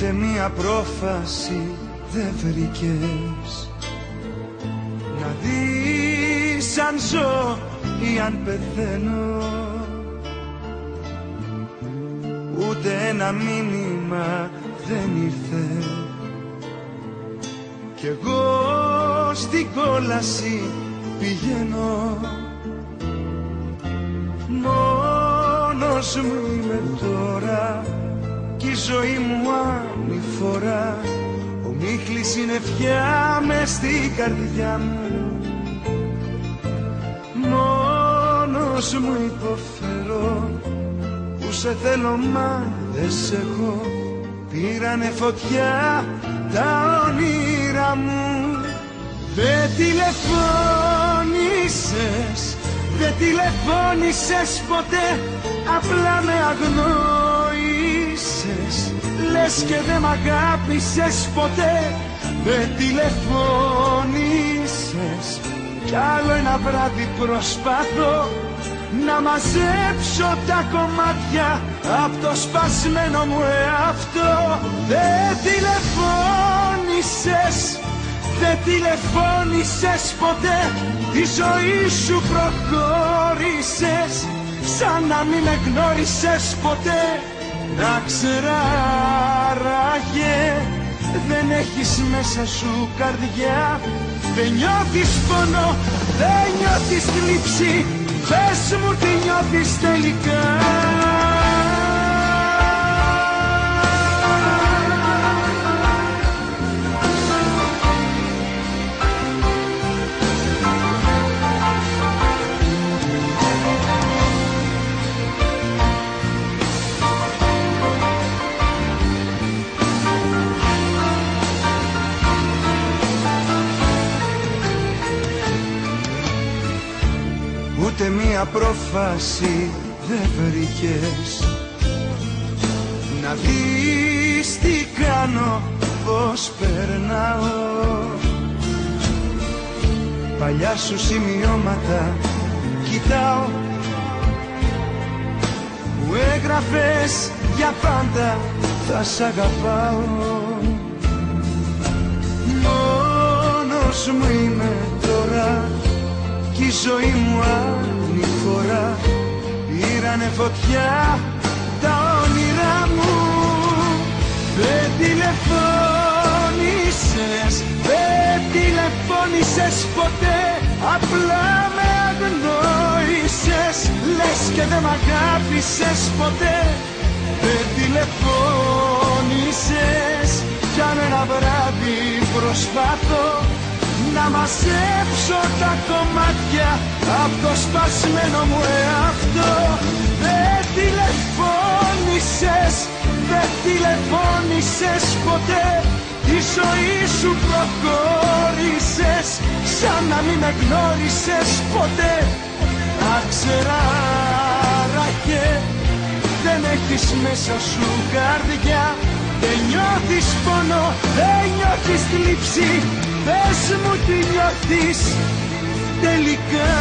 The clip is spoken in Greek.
Ούτε μία πρόφαση δεν βρήκες να δεις αν ζω ή αν πεθαίνω. Ούτε ένα μήνυμα δεν ήρθε κι εγώ στην κόλαση πηγαίνω. Μόνος μου είμαι τώρα κι η ζωή μου ανηφορά. Ο Μίχλης είναι πια μες στην καρδιά μου. Μόνος μου υποφέρω που σε θέλω μα δεν σε έχω. Πήρανε φωτιά τα όνειρα μου. Δεν τηλεφώνησες, δεν τηλεφώνησες ποτέ, απλά με αγνόησες, λες και δεν μ' αγάπησες ποτέ. Δεν τηλεφώνησες κι άλλο ένα βράδυ προσπαθώ να μαζέψω τα κομμάτια απ' το σπασμένο μου εαυτό. Δεν τηλεφώνησες, δεν τηλεφώνησες ποτέ, τη ζωή σου προχώρησες σαν να μην με γνώρισες ποτέ. Να ξεράραγε, δεν έχεις μέσα σου καρδιά. Δεν νιώθεις πόνο, δεν νιώθεις θλίψη, πες μου τι νιώθεις τελικά. Ούτε μία πρόφαση δεν βρήκες να δεις τι κάνω, πως περνάω. Παλιά σου σημειώματα κοιτάω που έγραφες για πάντα θα σ' αγαπάω. Μόνος μου είμαι τώρα κι η ζωή μου ανηφορά. Πήρανε φωτιά τα όνειρά μου. Δεν τηλεφώνησες, δεν τηλεφώνησες ποτέ, απλά με αγνόησες, λες και δεν μ' αγάπησες ποτέ. Δεν τηλεφώνησες κι άλλο ένα βράδυ προσπαθώ να μαζέψω τα κομμάτια απ' το σπασμένο μου εαυτό. Δεν τηλεφώνησες, δεν τηλεφώνησες ποτέ, τη ζωή σου προχώρησες σαν να μην με γνώρισες ποτέ. Αξεράραχε, δεν έχεις μέσα σου καρδιά. Δεν νιώθεις πόνο, δεν νιώθεις θλίψη, πες μου τι νιώθεις τελικά.